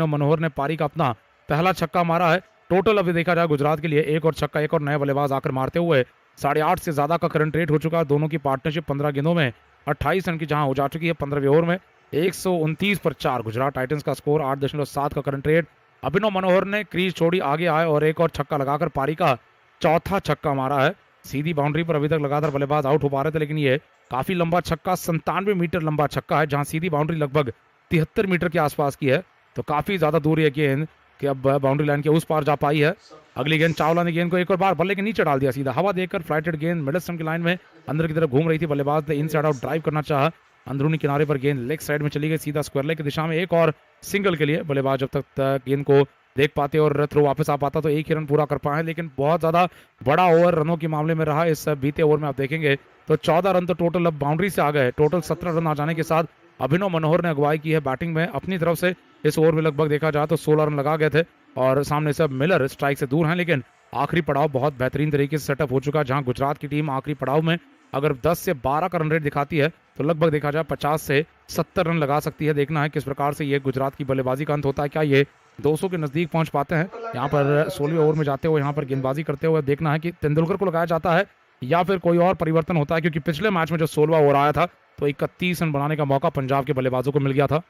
मनोहर ने पारी का अपना पहला छक्का मारा है। टोटल अभी देखा जाए गुजरात के लिए एक और छक्का, एक और नए बल्लेबाज आकर मारते हुए 8.5 से ज्यादा का करंट रेट हो चुका है। दोनों की पार्टनरशिप 15 गेंदों में 28 रन की जहां हो जा चुकी है 15वें ओवर में। 129 पर 4 गुजरात टाइटंस का स्कोर, 8.7 का करंट रेट। अभिनव मनोहर ने क्रीज छोड़ी, आगे आए और एक और छक्का लगाकर पारी का चौथा छक्का मारा है। सीधी बाउंड्री पर अभी तक लगातार बल्लेबाज आउट हो पा रहे थे, लेकिन ये काफी लंबा छक्का, 97 मीटर लंबा छक्का है, जहां सीधी बाउंड्री लगभग 73 मीटर के आसपास की है। तो काफी ज्यादा दूर है गेंद कि अब बाउंड्री लाइन के उस पार जा पाई है। अगली गेंद चावला ने गेंद को एक और बार बल्ले के नीचे डाल दिया, सीधा हवा देकर फ्लाइटेड गेंद मिडल स्टंप की लाइन में अंदर की तरफ घूम रही थी। बल्लेबाज ने इनसाइड आउट ड्राइव करना चाहा, अंदरूनी किनारे पर गेंद लेग साइड में चली गई, सीधा स्क्वायर लेग की दिशा में। एक और सिंगल के लिए बल्लेबाज जब तक गेंद को देख पाते और थ्रो वापस आ पाता तो एक ही रन पूरा कर पाए, लेकिन बहुत ज्यादा बड़ा ओवर रनों के मामले में रहा इस बीते ओवर में। आप देखेंगे तो 14 रन तो टोटल अब बाउंड्री से आ गए। टोटल 17 रन आ जाने के साथ अभिनव मनोहर ने अगुवाई की है बैटिंग में अपनी तरफ से। इस ओवर में लगभग देखा जाए तो 16 रन लगा गए थे और सामने से मिलर स्ट्राइक से दूर हैं, लेकिन आखिरी पड़ाव बहुत बेहतरीन तरीके से सेटअप हो चुका है, जहां गुजरात की टीम आखिरी पड़ाव में अगर 10 से 12 का रन रेट दिखाती है तो लगभग देखा जाए 50 से 70 रन लगा सकती है। देखना है किस प्रकार से ये गुजरात की बल्लेबाजी का अंत होता है, क्या ये 200 के नजदीक पहुंच पाते हैं। यहाँ पर 16वें ओवर में जाते हुए यहाँ पर गेंदबाजी करते हुए देखना है कि तेंदुलकर को लगाया जाता है या फिर कोई और परिवर्तन होता है, क्योंकि पिछले मैच में जब 16वां ओवर आया था तो 31 रन बनाने का मौका पंजाब के बल्लेबाजों को मिल गया था।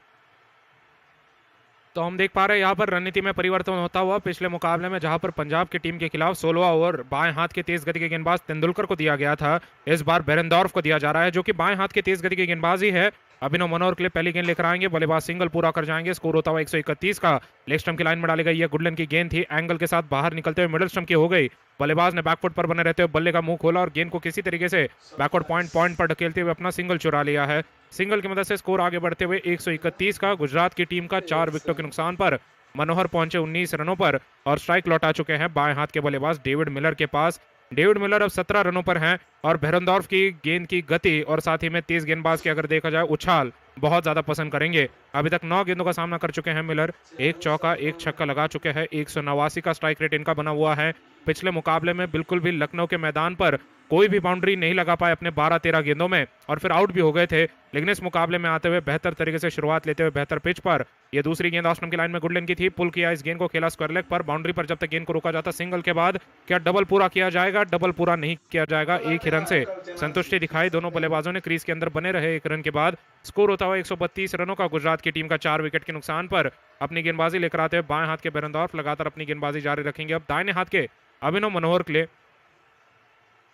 तो हम देख पा रहे हैं यहाँ पर रणनीति में परिवर्तन होता हुआ पिछले मुकाबले में, जहां पर पंजाब की टीम के खिलाफ 16वां ओवर बाएं हाथ के तेज गति के गेंदबाज तेंदुलकर को दिया गया था। इस बार बेरेंडोर्फ को दिया जा रहा है, जो कि बाएं हाथ के तेज गति के गेंदबाज ही है। अभिनव मनोहर के लिए पहली गेंद लेकर आएंगे, बल्लेबाज सिंगल पूरा कर जाएंगे। स्कोर होता हुआ 131 का। लेग स्टंप की लाइन में डाली गई है, गुडलन की गेंद थी, एंगल के साथ बाहर निकलते हुए मिडल स्टंप की हो गई। बल्लेबाज ने बैकफुट पर बने रहते हुए बल्ले का मुंह खोला और गेंद को किसी तरीके से बैकवर्ड पॉइंट पर ढकेलते हुए अपना सिंगल चुरा लिया है। सिंगल की मदद से स्कोर आगे बढ़ते हुए 131 का। गुजरात की टीम का 4 विकेटों के नुकसान पर मनोहर पहुंचे 19 रनों पर और स्ट्राइक लौटा चुके हैं बाएं हाथ के बल्लेबाज डेविड मिलर के पास। डेविड मिलर अब 17 रनों पर हैं और बेरेंडोर्फ की गेंद की गति और साथ ही में तेज गेंदबाज की अगर देखा जाए उछाल बहुत ज्यादा पसंद करेंगे। अभी तक 9 गेंदों का सामना कर चुके हैं मिलर, एक चौका एक छक्का लगा चुके हैं। 189 का स्ट्राइक रेट इनका बना हुआ है। पिछले मुकाबले में बिल्कुल भी लखनऊ के मैदान पर कोई भी बाउंड्री नहीं लगा पाए अपने 12-13 गेंदों में और फिर आउट भी हो गए थे, लेकिन इस मुकाबले में आते हुए बेहतर तरीके से शुरुआत लेते हुए बेहतर पिच पर ये दूसरी गेंद ऑस्टम की लाइन में गुडलन की थी, पुल किया, इस गेंद को खेला स्क्वायर लेग पर। बाउंड्री पर जब तक गेंद को रोका जाता सिंगल के बाद क्या डबल पूरा किया जाएगा? डबल पूरा नहीं किया जाएगा। एक ही रन से संतुष्टि दिखाई दोनों बल्लेबाजों ने, क्रीज के अंदर बने रहे एक रन के बाद। स्कोर होता हुआ 132 रनों का। गुजरात की टीम का 4 विकेट के नुकसान पर अपनी गेंदबाजी लेकर आते हुए बाएं हाथ के बेरेंडोर्फ लगातार अपनी गेंदबाजी जारी रखेंगे। अब दाहिने हाथ के अभिनव मनोहर के लिए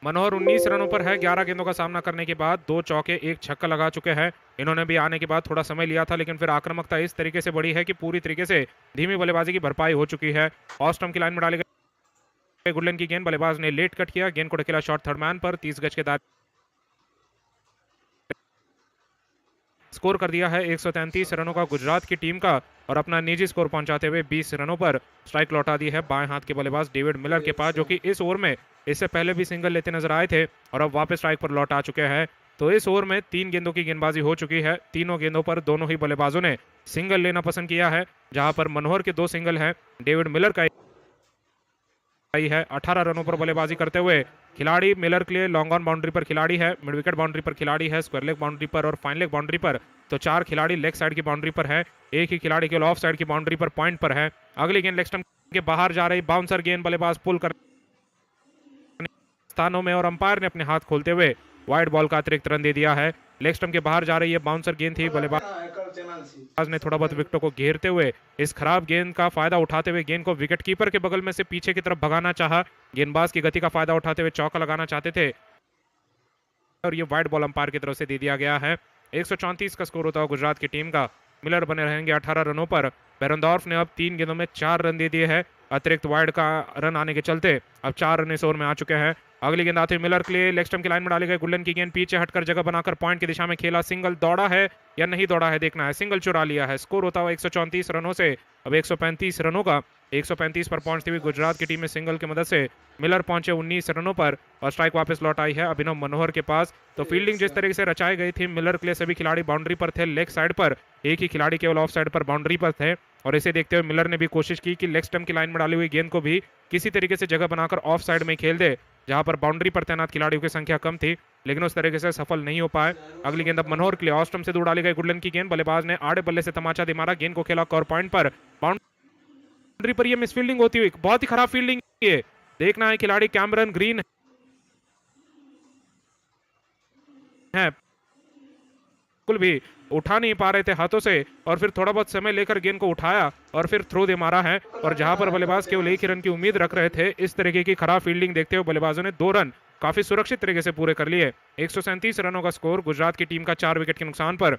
मनोहर 19 रनों पर है। 11 गेंदों का सामना करने के बाद 2 चौके एक छक्का लगा चुके हैं। इन्होंने भी आने के बाद थोड़ा समय लिया था, लेकिन फिर आक्रामकता इस तरीके से बढ़ी है कि पूरी तरीके से धीमी बल्लेबाजी की भरपाई हो चुकी है। ऑस्टम की लाइन में डाली गई गुडलन की गेंद, बल्लेबाज ने लेट कट किया, गेंद को ढकेला शॉट थर्ड मैन पर, 30 गज के दायरे स्कोर कर दिया है 133 रनों का गुजरात की टीम का और अपना निजी स्कोर पहुंचाते हुए 20 रनों पर स्ट्राइक लौटा दी है बाएं हाथ के बल्लेबाज डेविड मिलर के पास, जो कि इस ओवर में इससे पहले भी सिंगल लेते नजर आए थे और अब वापस स्ट्राइक पर लौट आ चुके हैं। तो इस ओवर में 3 गेंदों की गेंदबाजी हो चुकी है। तीनों गेंदों पर दोनों ही बल्लेबाजों ने सिंगल लेना पसंद किया है, जहां पर मनोहर के 2 सिंगल हैं, डेविड मिलर का है। 18 रनों पर बल्लेबाजी करते हुए खिलाड़ी मिलर के लिए लॉन्ग ऑन बाउंड्री पर खिलाड़ी है, मिड विकेट बाउंड्री पर खिलाड़ी है, स्क्वायर लेग बाउंड्री पर और फाइन लेग बाउंड्री पर। तो 4 खिलाड़ी लेग साइड की बाउंड्री पर है, एक ही खिलाड़ी केवल ऑफ साइड की बाउंड्री पर पॉइंट पर है। अगली गेंद लेग स्टंप के बाहर जा रही, बाउंसर गेंद, बल्लेबाज पुल कर स्थानों में और अंपायर ने अपने हाथ खोलते हुए वाइड बॉल का अतिरिक्त रन दे दिया है। लेग स्टंप के बाहर जा रही है, बाउंसर गेंद थी, बल्लेबाज ने थोड़ा बहुत विकेटों को घेरते हुए इस खराब गेंद का फायदा उठाते हुए गेंद को विकेट कीपर के बगल में से पीछे की तरफ भगाना चाहा। गेंदबाज की गति का फायदा उठाते हुए चौका लगाना चाहते थे और ये वाइड बॉल अंपायर की तरफ से दे दिया गया है। 134 का स्कोर होता है गुजरात की टीम का। मिलर बने रहेंगे 18 रनों पर। बेरेंडोर्फ ने अब 3 गेंदों में 4 रन दे दिए हैं, अतिरिक्त वाइड का रन आने के चलते अब 4 रन इस ओवर में आ चुके हैं। अगली गेंद आते हुए मिलर के लिए लेग स्टंप की लाइन में डाली गई, गुडलन की गेंद पीछे हटकर जगह बनाकर पॉइंट की दिशा में खेला, सिंगल दौड़ा है या नहीं दौड़ा है देखना है, सिंगल चुरा लिया है। स्कोर होता हुआ 134 रनों से अब 135 रनों का। 135 पर पहुंचती हुई गुजरात की टीम में सिंगल की मदद से मिलर पहुंचे 19 रनों पर और स्ट्राइक वापस लौट आई है अभिनव मनोहर के पास। तो फील्डिंग जिस तरीके से रचाई गई थी, मिलर के लिए सभी खिलाड़ी बाउंड्री पर थे, लेग साइड पर एक ही खिलाड़ी केवल ऑफ साइड पर बाउंड्री पर थे और इसे देखते हुए मिलर ने भी कोशिश की कि लेग स्टंप की लाइन में डाली हुई गेंद को भी किसी तरीके से जगह बनाकर ऑफ साइड में खेल दे, जहां पर बाउंड्री पर तैनात खिलाड़ियों की संख्या कम थी, लेकिन उस तरीके से सफल नहीं हो पाए। अगली गेंद अब मनोहर के लिए, ऑस्टम से दूर डाली गई गुडलन की गेंद, बल्लेबाज ने आड़े बल्ले से तमाचा दे मारा, गेंद को खेला कॉर पॉइंट पर, बाउंड्री पर ये मिसफील्डिंग होती हुई, बहुत ही खराब फील्डिंग है। देखना है खिलाड़ी कैमरन ग्रीन है, बिल्कुल भी उठा नहीं पा रहे थे हाथों से, और फिर थोड़ा बहुत समय लेकर गेंद को उठाया और फिर थ्रो दे मारा है। और जहां पर बल्लेबाज केवल एक ही रन की उम्मीद रख रहे थे, इस तरीके की खराब फील्डिंग देखते हुए बल्लेबाजों ने 2 रन काफी सुरक्षित तरीके से पूरे कर लिए। 137 रनों का स्कोर गुजरात की टीम का 4 विकेट के नुकसान पर।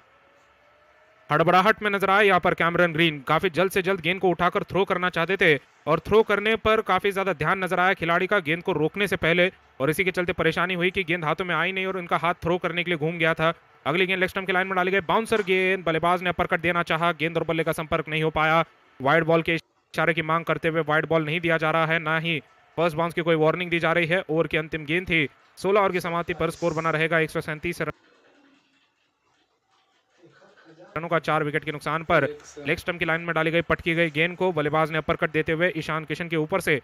हड़बड़ाहट में नजर आए यहाँ पर कैमरन ग्रीन, काफी जल्द से जल्द गेंद को उठाकर थ्रो करना चाहते थे, और थ्रो करने पर काफी ज्यादा ध्यान नजर आया खिलाड़ी का गेंद को रोकने से पहले, और इसी के चलते परेशानी हुई कि गेंद हाथों में आई नहीं और उनका हाथ थ्रो करने के लिए घूम गया था। अगली गेंद लेग स्टंप की लाइन में डाली गई, बाउंसर गेंद, बल्लेबाज ने अपरकट देना चाहा, गेंद और बल्ले का संपर्क नहीं हो पाया। वाइड बॉल के इशारे की मांग करते हुए वाइड बॉल नहीं दिया जा रहा है, ना ही फर्स्ट बाउंस की कोई वार्निंग दी जा रही है। ओवर की अंतिम गेंद थी, 16 ओवर की समाप्ति पर स्कोर बना रहेगा 137 रनों का 4 विकेट के नुकसान पर। लेग स्टंप की लाइन में डाली गई पटकी गई गेंद को बल्लेबाज ने अपरकट देते हुए ईशान किशन के ऊपर से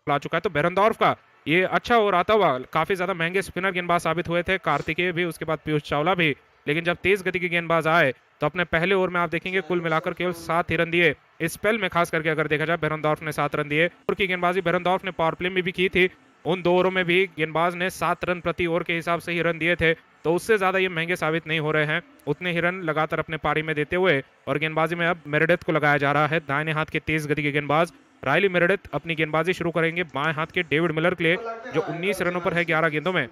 ला चुका है। तो बेरनदौर्फ का ये अच्छा ओवर आता हुआ, काफी ज्यादा महंगे स्पिनर गेंदबाज साबित हुए थे, कार्तिकेय भी, उसके बाद पीयूष चावला भी, लेकिन जब तेज गति के गेंदबाज आए तो अपने पहले ओवर में आप देखेंगे कुल मिलाकर केवल 7 ही रन दिए। इस स्पेल में खास करके अगर देखा जाए बेरनदौर्फ ने 7 रन दिए। ओवर की गेंदबाजी बेरनदौर्फ ने पावर प्ले में भी की थी, उन 2 ओवरों में भी गेंदबाज ने 7 रन प्रति ओवर के हिसाब से ही रन दिए थे, तो उससे ज्यादा ये महंगे साबित नहीं हो रहे हैं। उतने ही रन लगातार अपने पारी में देते हुए, और गेंदबाजी में अब मेरेडिथ को लगाया जा रहा है, दाहिने हाथ के तेज गति के गेंदबाज रायली मेरेडिथ अपनी गेंदबाजी शुरू करेंगे बाएं हाथ के डेविड मिलर के लिए, जो 19 रनों पर है 11 गेंदों में।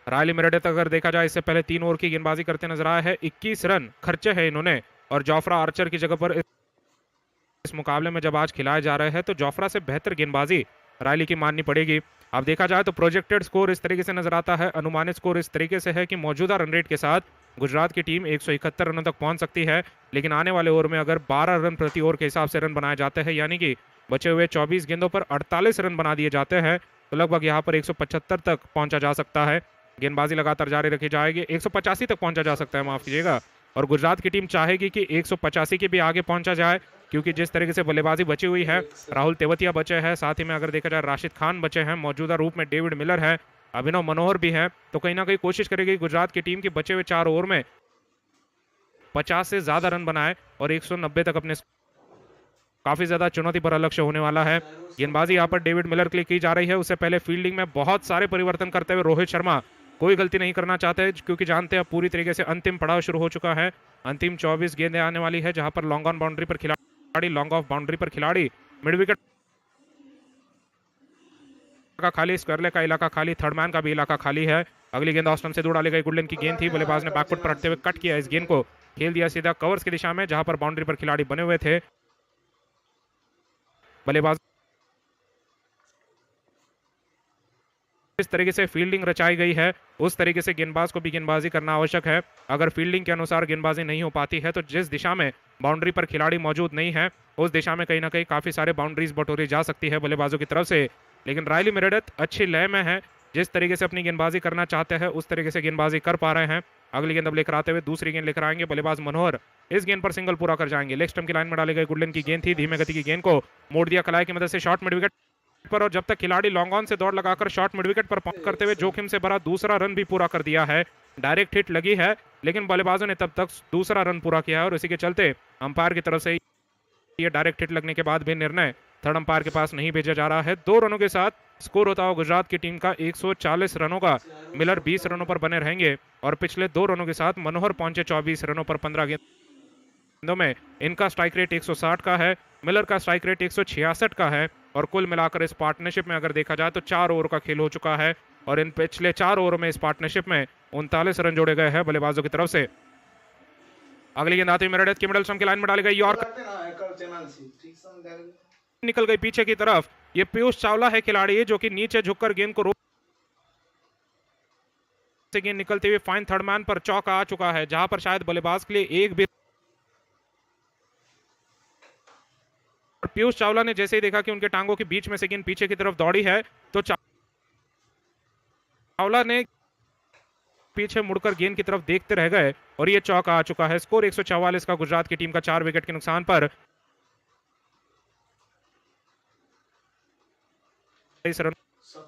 रायली मेरेडिथ अगर देखा जाए इससे पहले 3 ओवर की गेंदबाजी करते नजर आया है, 21 रन खर्चे हैं इन्होंने, और जोफ्रा आर्चर की जगह पर इस मुकाबले में जब आज खिलाए जा रहे हैं तो जोफ्रा से बेहतर गेंदबाजी रायली की माननी पड़ेगी। अब देखा जाए तो प्रोजेक्टेड स्कोर इस तरीके से नजर आता है, अनुमानित स्कोर इस तरीके से है कि मौजूदा रन रेट के साथ गुजरात की टीम 171 रनों तक पहुंच सकती है, लेकिन आने वाले ओवर में अगर 12 रन प्रति ओवर के हिसाब से रन बनाए जाते हैं, यानी कि बचे हुए 24 गेंदों पर 48 रन बना दिए जाते हैं, तो लगभग यहाँ पर 175 तक पहुंचा जा सकता है। गेंदबाजी लगातार जारी रखी जाएगी, 185 तक पहुंचा जा सकता है, माफ कीजिएगा, और गुजरात की टीम चाहेगी कि 185 के भी आगे पहुंचा जाए, क्योंकि जिस तरीके से बल्लेबाजी बची हुई है, राहुल तेवतिया बचे हैं, साथ ही में अगर देखा जाए राशिद खान बचे हैं, मौजूदा रूप में डेविड मिलर है, अभिनव मनोहर भी है, तो कहीं ना कहीं कोशिश करेगी गुजरात की टीम की बचे हुए 4 ओवर में 50 से ज्यादा रन बनाए और 190 तक अपने, काफी ज्यादा चुनौती भरा लक्ष्य होने वाला है। गेंदबाजी यहाँ पर डेविड मिलर के लिए की जा रही है, उससे पहले फील्डिंग में बहुत सारे परिवर्तन करते हुए रोहित शर्मा कोई गलती नहीं करना चाहते, क्योंकि जानते हैं पूरी तरीके से अंतिम पड़ाव शुरू हो चुका है। अंतिम 24 गेंदें आने वाली है, जहां पर लॉन्ग ऑन बाउंड्री पर खिलाड़ी, लॉन्ग ऑफ बाउंड्री पर खिलाड़ी, मिड विकेट का खाली, स्क्वायर का इलाका खाली, थर्ड मैन का भी इलाका खाली है। अगली गेंद ऑफ स्टंप से दूर डाली गई, गुडलैंड की गेंद थी, बल्लेबाज ने बैकफुट पर हटते हुए कट किया, इस गेंद को खेल दिया सीधा कवर्स की दिशा में, जहां पर बाउंड्री पर खिलाड़ी बने हुए थे। बल्लेबाज इस तरीके से फील्डिंग रचाई गई है, उस तरीके से गेंदबाज को भी गेंदबाजी करना आवश्यक है। अगर फील्डिंग के अनुसार गेंदबाजी नहीं हो पाती है, तो जिस दिशा में बाउंड्री पर खिलाड़ी मौजूद नहीं है, उस दिशा में कहीं ना कहीं काफी सारे बाउंड्रीज बटोरी जा सकती है बल्लेबाजों की तरफ से। लेकिन रायली मेरेडिथ अच्छी लय में है, जिस तरीके से अपनी गेंदबाजी करना चाहते हैं उस तरीके से गेंदबाजी कर पा रहे हैं। अगली गेंद अब लेकर आते हुए दूसरी गेंद लेकर आएंगे बल्लेबाज मनोहर, इस गेंद पर सिंगल पूरा कर जाएंगे। लेग स्टंप की लाइन में डाली गई गुडलैंड की गेंद थी, धीमे गति की गेंद को मोड़ दिया कलाई की मदद से शॉर्ट मिड विकेट पर, और जब तक खिलाड़ी लॉन्ग ऑन से दौड़ लगाकर शॉर्ट मिड विकेट पर पहुंच करते हुए जोखिम से भरा दूसरा रन भी पूरा कर दिया है। डायरेक्ट हिट लगी है, लेकिन बल्लेबाजों ने तब तक दूसरा रन पूरा किया है, और इसी के चलते अंपायर की तरफ से ये डायरेक्ट हिट लगने के बाद भी निर्णय थर्ड अंपायर के पास नहीं भेजा जा रहा है। 2 रनों के साथ स्कोर होता हुआ गुजरात की टीम का 140 रनों का, मिलर 20 रनों पर बने रहेंगे, और पिछले 2 रनों के साथ मनोहर पहुंचे 24 रनों पर 15 गेंदों में। इनका स्ट्राइक रेट 160 का है, मिलर का स्ट्राइक रेट 166 का है, और कुल मिलाकर इस पार्टनरशिप में अगर देखा जाए तो 4 ओवर का खेल हो चुका है, और इन पिछले 4 ओवर में इस पार्टनरशिप में 39 रन जोड़े गए हैं बल्लेबाजों की तरफ से। अगली गेंद आती है मेरेडिथ की, मिडल स्टंप की लाइन में डाली गई और निकल गई पीछे की तरफ। ये पीयूष चावला है खिलाड़ी, जो कि नीचे झुककर गेंद को से गेंद निकलते हुए फाइन थर्ड मैन पर चौका आ चुका है, जहां पर शायद बल्लेबाज के लिए एक भी, पीयूष चावला ने जैसे ही देखा कि उनके टांगों के बीच में से गेंद पीछे की तरफ दौड़ी है, तो चावला ने पीछे मुड़कर गेंद की तरफ देखते रह गए, और ये चौका आ चुका है। स्कोर 144 का गुजरात की टीम का 4 विकेट के नुकसान पर। इस रन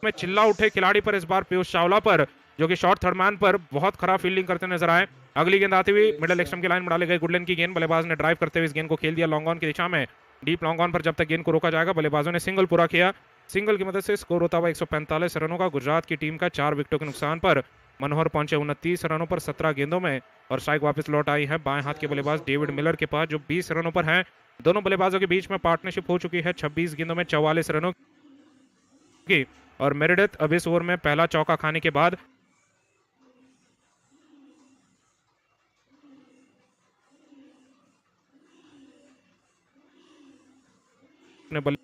में चिल्ला उठे खिलाड़ी पर, इस बार पीयूष चावला पर, जो कि शॉर्ट थर्ड मैन पर बहुत खराब फील्डिंग करते नजर आए। अगली गेंद आती हुई मिडल एक्सट्रीम की लाइन में डाले गए गुडलैंड की गेंद, बल्लेबाज ने ड्राइव करते हुए इस गेंद को खेल दिया लॉन्ग ऑन की दिशा में। डीप लॉन्ग ऑन पर जब तक गेंद को रोका जाएगा, बल्लेबाजों ने सिंगल पूरा किया। सिंगल की मदद से स्कोर होता हुआ 145 रनों का गुजरात की टीम का 4 विकेटों के नुकसान पर। मनोहर पहुंचे 29 रनों पर 17 गेंदों में और स्ट्राइक वापस लौट आई है बाएं हाथ के बल्लेबाज डेविड मिलर के पास, जो 20 रनों पर हैं। दोनों बल्लेबाजों के बीच में पार्टनरशिप हो चुकी है 26 गेंदों में 44 रनों की। और मेरेडिथ अब इस ओवर में पहला चौका खाने के बाद अपने बल्ले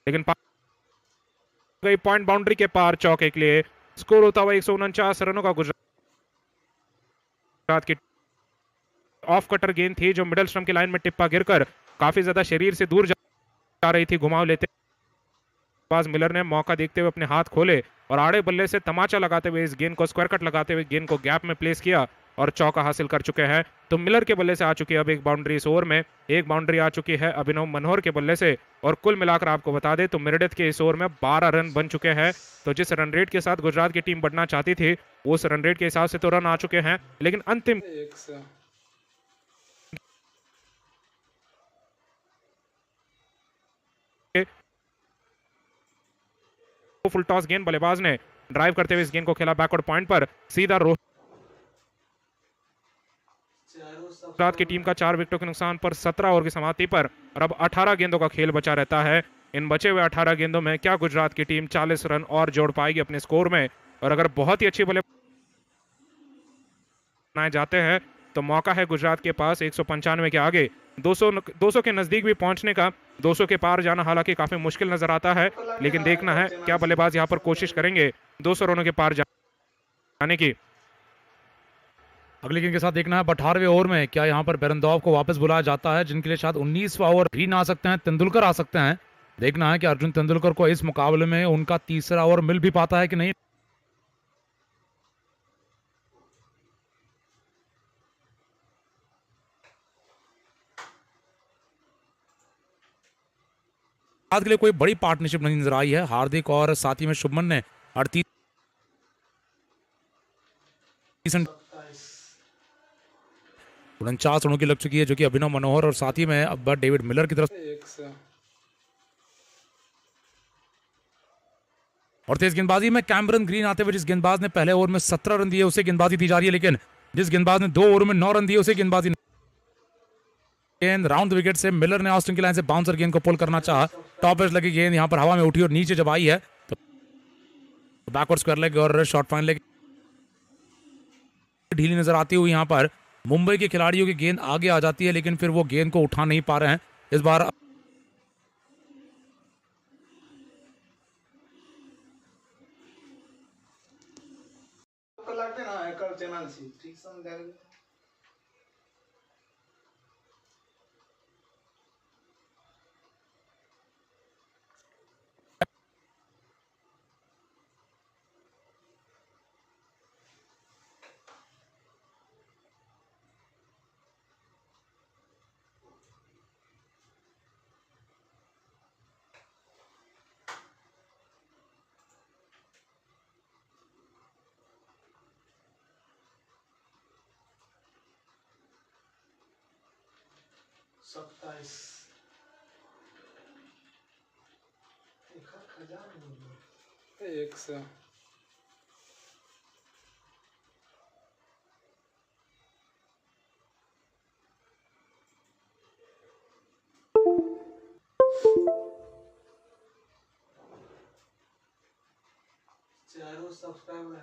लेकिन गई पॉइंट बाउंड्री के पार चौके के लिए। स्कोर होता हुआ 149 रनों का गुजरात की ऑफ कटर गेंद थी जो मिडल स्टंप की लाइन में टिप्पा गिरकर काफी ज्यादा शरीर से दूर जा रही थी। घुमाव लेते पास मिलर ने मौका देखते हुए अपने हाथ खोले और आड़े बल्ले से तमाचा लगाते हुए इस गेंद को स्क्वायर कट लगाते हुए गेंद को गैप में प्लेस किया और चौका हासिल कर चुके हैं। तो मिलर के बल्ले से आ चुकी है अब एक बाउंड्री इस ओवर में। एक बाउंड्री आ चुकी है अभिनव मनोहर के बल्ले से। और कुल मिलाकर आपको बता दें तो मेरेडिथ के इस ओवर में 12 रन बन चुके हैं। तो जिस रन रेट के साथ गुजरात की टीम बढ़ना चाहती थी, उस रन रेट के हिसाब से तो रन आ चुके हैं, लेकिन अंतिम फुल टॉस गेंद, बल्लेबाज ने ड्राइव करते हुए इस गेंद को खेला बैकवर्ड पॉइंट पर सीधा गुजरात की टीम का 4 विकेटों के नुकसान पर 17 ओवर की समाप्ति पर। और अब 18 गेंदों का खेल बचा रहता है। इन बचे हुए 18 गेंदों में क्या गुजरात की टीम 40 रन और जोड़ पाएगी अपने स्कोर में? और अगर बहुत ही अच्छी बल्ले बनाए जाते हैं तो मौका है गुजरात के पास 195 के आगे 200 के नजदीक भी पहुंचने का। 200 के पार जाना हालांकि काफी मुश्किल नजर आता है, लेकिन देखना है क्या बल्लेबाज यहां पर कोशिश करेंगे 200 रनों के पार जाने की। अगली गेंद के साथ देखना है 18वें ओवर में क्या यहाँ पर बेरंदौव को वापस बुलाया जाता है, जिनके लिए शायद 19वां ओवर भी ना आ सकते हैं, तेंदुलकर आ सकते हैं। देखना है कि अर्जुन तेंदुलकर को इस मुकाबले में उनका तीसरा ओवर मिल भी पाता है कि नहीं। आज के लिए कोई बड़ी पार्टनरशिप नहीं नजर आई है। हार्दिक और साथी में शुभमन ने 38 49 रनों की लग चुकी है, जो कि अभिनव मनोहर और साथी में अब डेविड मिलर की तरफ और तेज गेंदबाजी में कैमरन ग्रीन आते हुए जिस गेंदबाज ने पहले ओवर में 17 रन दिए उसे गेंदबाजी दी जा रही है, लेकिन जिस गेंदबाज ने 2 ओवर में 9 रन दिए उसे गेंदबाजी गेंद राउंड विकेट से मिलर ने ऑस्टिन की लाइन से बाउंसर गेंद को पुल करना चाहा। टॉप एज लगी गेंद यहां पर हवा में उठी और नीचे जब आई है तो बैकवर्ड स्क्वायर लेग और शॉर्ट फाइन लेग ढीली नजर आती हुई यहां पर मुंबई के खिलाड़ियों की गेंद आगे आ जाती है, लेकिन फिर वो गेंद को उठा नहीं पा रहे हैं इस बार। चारों सब्सक्राइबर